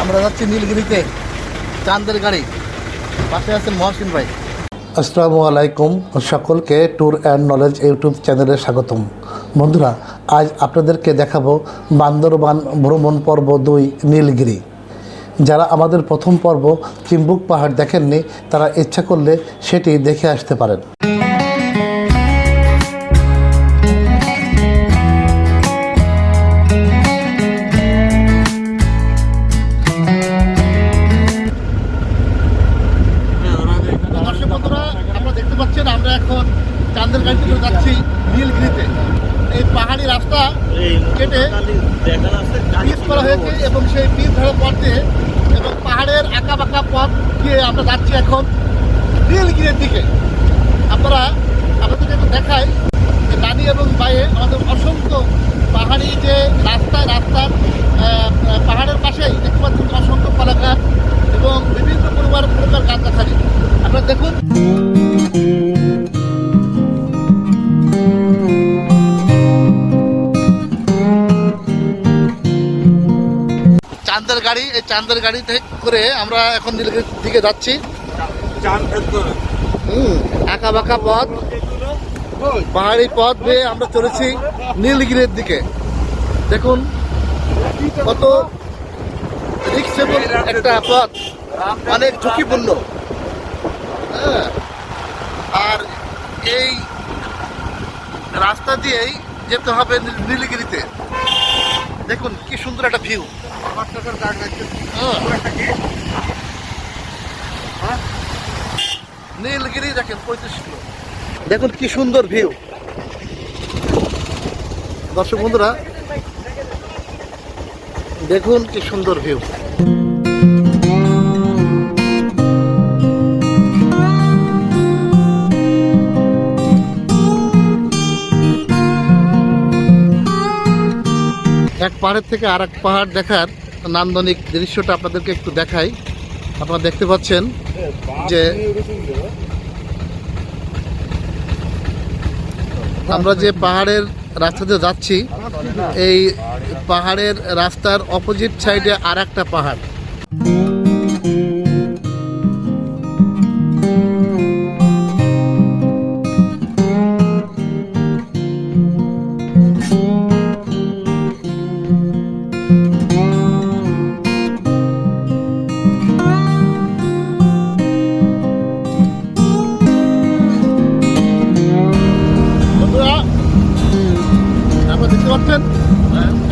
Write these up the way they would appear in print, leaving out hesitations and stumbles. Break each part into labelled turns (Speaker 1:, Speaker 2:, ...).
Speaker 1: আমরা যাচ্ছি নীলগিরিতে, চাঁদের গাড়ি। পাশে আছেন মহসিন ভাই।
Speaker 2: আসসালামু আলাইকুম, সকলকে ট্যুর অ্যান্ড নলেজ ইউটিউব চ্যানেলে স্বাগতম। বন্ধুরা, আজ আপনাদেরকে দেখাবো বান্দরবান ভ্রমণ পর্ব 2 নীলগিরি। যারা আমাদের প্রথম পর্ব চিম্বুক পাহাড় দেখেননি, তারা ইচ্ছা করলে সেটি দেখে আসতে পারেন।
Speaker 1: দর্শক বন্ধুরা, আপনারা দেখতে পাচ্ছেন আমরা এখন চাঁদের গাড়ি থেকে যাচ্ছি নীলগিরিতে। এই পাহাড়ি রাস্তা কেটে পিচ করা হয়েছে এবং সেই পিচ ধরে পথে এবং পাহাড়ের আঁকা বাঁকা পথ দিয়ে আমরা যাচ্ছি এখন নীলগিরির দিকে। আপনাদেরকে একটু দেখাই যে ডানি এবং বাইরে আমাদের অসংখ্য পাহাড়ি যে রাস্তার পাহাড়ের পাশেই দেখতে পাচ্ছেন অসংখ্য কলা গাছ এবং বিভিন্ন প্রকার গাছগাছালি। আপনারা দেখুন, চাঁদের গাড়ি। এই চাঁদের গাড়ি থেকে করে আমরা এখন নীলগিরির দিকে যাচ্ছি। আঁকা বাঁকা পথ, পাহাড়ি পথ বেয়ে আমরা চলেছি নীলগিরির দিকে। দেখুন কত রিস্কেবল একটা পথ, অনেক ঝুঁকিপূর্ণ। আর এই রাস্তা দিয়েই যেতে হবে নীলগিরিতে। দেখুন কি সুন্দর একটা ভিউ। নীলগিরি দেখেন 35 কিলো। দেখুন কি সুন্দর ভিউ। দর্শক বন্ধুরা দেখুন কি সুন্দর ভিউ। এক পাহাড়ের থেকে আর এক পাহাড় দেখার নান্দনিক দৃশ্যটা আপনাদেরকে একটু দেখাই। আপনারা দেখতে পাচ্ছেন যে আমরা যে পাহাড়ের রাস্তাতে যাচ্ছি, এই পাহাড়ের রাস্তার অপোজিট সাইডে আর একটা পাহাড়। দেখতে পাচ্ছেন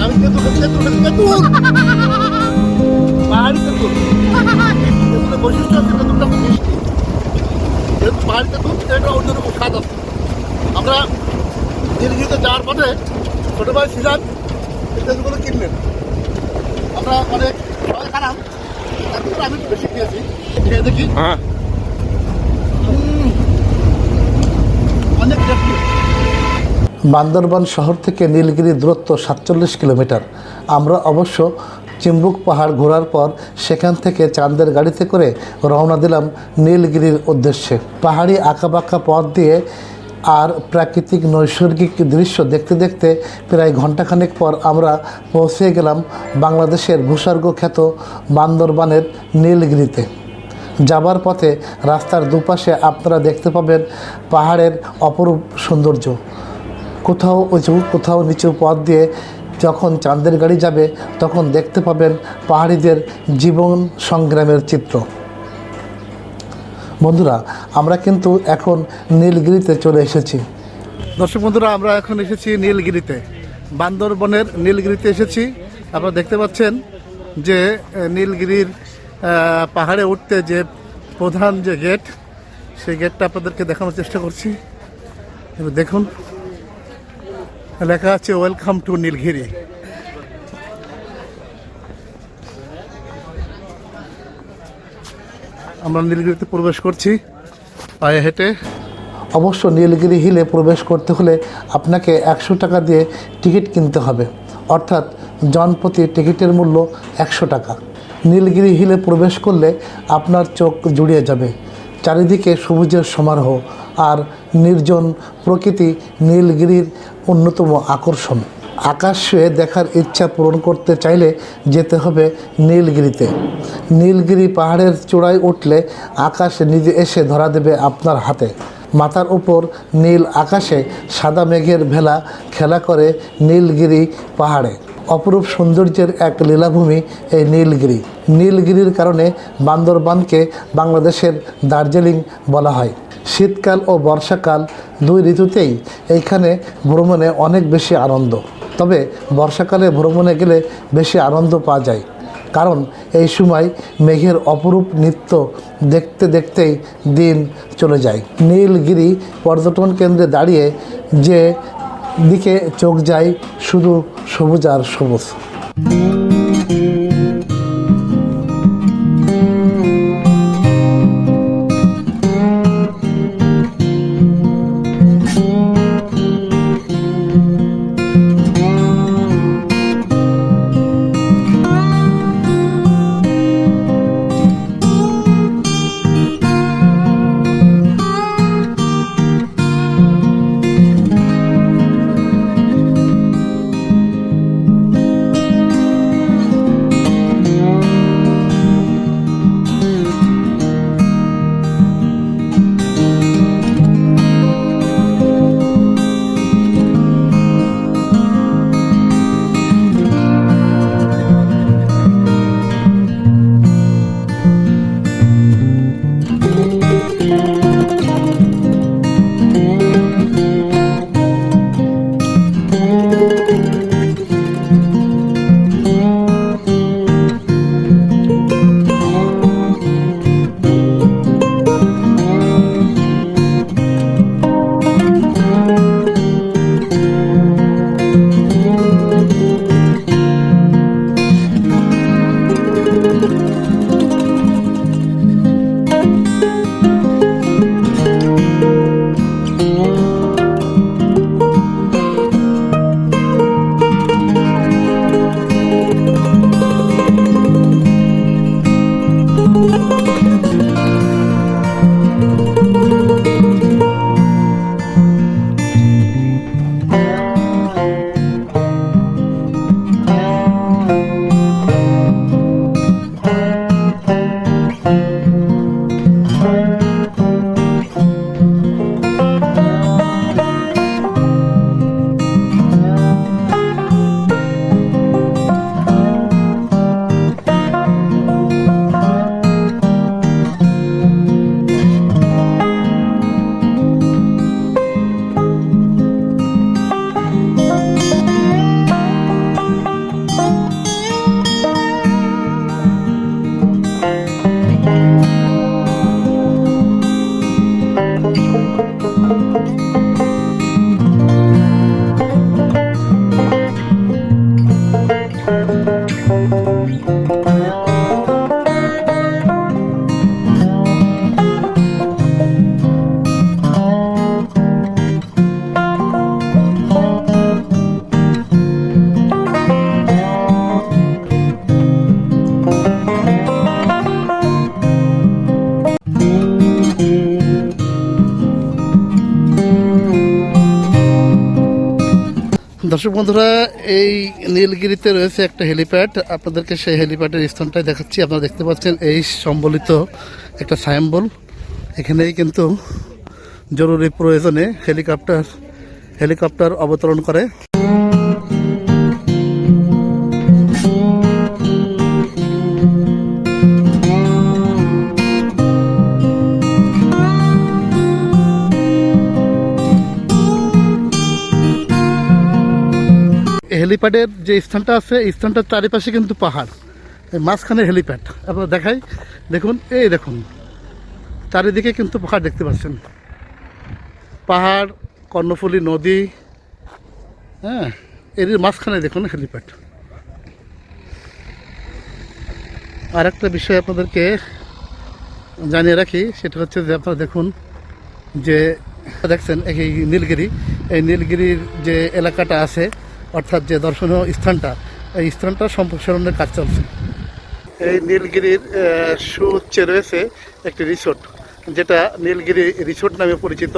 Speaker 1: আমি পাহাড়ি তেঁতুল। তেঁতুলের বৈশিষ্ট্য আছে তেঁতুলটা খুব মিষ্টি। যেহেতু পাহাড়ি তেঁতুল, এটা অন্যরকম স্বাদ আছে। আমরা নীলগিরিতে যাওয়ার পথে ছোট ভাই সিজান এই তেঁতুলগুলো কিনলেন। আমরা অনেক সবাই খারাপ, তারপরে আমি বেশি খেয়েছি। খেয়ে দেখি অনেক টেস্টি।
Speaker 2: বান্দরবান শহর থেকে নীলগিরি দূরত্ব 47 কিলোমিটার। আমরা অবশ্য চিম্বুক পাহাড় ঘোরার পর সেখান থেকে চাঁদের গাড়িতে করে রওনা দিলাম নীলগিরির উদ্দেশ্যে। পাহাড়ি আঁকাবাঁকা পথ দিয়ে আর প্রাকৃতিক নৈসর্গিক দৃশ্য দেখতে দেখতে প্রায় ঘণ্টাখানেক পর আমরা পৌঁছে গেলাম বাংলাদেশের ভূস্বর্গ খ্যাত বান্দরবানের নীলগিরিতে। যাবার পথে রাস্তার দুপাশে আপনারা দেখতে পাবেন পাহাড়ের অপরূপ সৌন্দর্য। কোথাও উঁচু কোথাও নিচু পথ দিয়ে যখন চাঁদের গাড়ি যাবে, তখন দেখতে পাবেন পাহাড়িদের জীবন সংগ্রামের চিত্র। বন্ধুরা, আমরা কিন্তু এখন নীলগিরিতে চলে এসেছি।
Speaker 1: দর্শক বন্ধুরা, আমরা এখন এসেছি নীলগিরিতে, বান্দরবনের নীলগিরিতে এসেছি। আপনারা দেখতে পাচ্ছেন যে নীলগিরির পাহাড়ে উঠতে যে প্রধান যে গেট, সেই গেটটা আপনাদেরকে দেখানোর চেষ্টা করছি। দেখুন, লেখা আছে ওয়েলকাম টু নীলগিরি। আমরা নীলগিরিতে প্রবেশ করছি পায়ে হেঁটে।
Speaker 2: অবশ্য নীলগিরি হিলে প্রবেশ করতে হলে আপনাকে 100 টাকা দিয়ে টিকিট কিনতে হবে, অর্থাৎ জনপ্রতি টিকিটের মূল্য 100 টাকা। নীলগিরি হিলে প্রবেশ করলে আপনার চোখ জুড়িয়ে যাবে। চারিদিকে সবুজের সমারোহ আর নির্জন প্রকৃতি নীলগিরির অন্যতম আকর্ষণ। আকাশ ছুঁয়ে দেখার ইচ্ছা পূরণ করতে চাইলে যেতে হবে নীলগিরিতে। নীলগিরি পাহাড়ের চূড়ায় উঠলে আকাশ নিজে এসে ধরা দেবে আপনার হাতে। মাথার উপর নীল আকাশে সাদা মেঘের ভেলা খেলা করে নীলগিরি পাহাড়ে। অপরূপ সৌন্দর্যের এক লীলাভূমি এই নীলগিরি। নীলগিরির কারণে বান্দরবানকে বাংলাদেশের দার্জিলিং বলা হয়। শীতকাল ও বর্ষাকাল দুই ঋতুতেই এইখানে ভ্রমণে অনেক বেশি আনন্দ। তবে বর্ষাকালে ভ্রমণে গেলে বেশি আনন্দ পাওয়া যায়, কারণ এই সময় মেঘের অপরূপ নৃত্য দেখতে দেখতেই দিন চলে যায়। নীলগিরি পর্যটন কেন্দ্রে দাঁড়িয়ে যে দিকে চোখ যায় শুধু সবুজ আর সবুজ।
Speaker 1: দর্শক বন্ধুরা, এই নীলগিরিতে রয়েছে একটা হেলিপ্যাড। আপনাদেরকে সেই হেলিপ্যাডের স্থানটাই দেখাচ্ছি। আপনারা দেখতে পাচ্ছেন এই সম্বলিত একটা সাইম্বল। এখানেই কিন্তু জরুরি প্রয়োজনে হেলিকপ্টার অবতরণ করে। হেলিপ্যাডের যে স্থানটা আছে, এই স্থানটার চারিপাশে কিন্তু পাহাড়, মাঝখানে হেলিপ্যাড। আপনারা দেখাই, দেখুন, এই দেখুন চারিদিকে কিন্তু পাহাড় দেখতে পাচ্ছেন, পাহাড়, কর্ণফুলী নদী, হ্যাঁ, এর মাঝখানে দেখুন হেলিপ্যাড। আর একটা বিষয় আপনাদেরকে জানিয়ে রাখি, সেটা হচ্ছে যে আপনারা দেখুন যে দেখছেন এই নীলগিরির যে এলাকাটা আছে, অর্থাৎ যে দর্শনীয় স্থানটা, এই স্থানটা সম্প্রসারণের কাজ চলছে। এই নীলগিরির সুউচ্চে রয়েছে একটি রিসোর্ট, যেটা নীলগিরি রিসোর্ট নামে পরিচিত।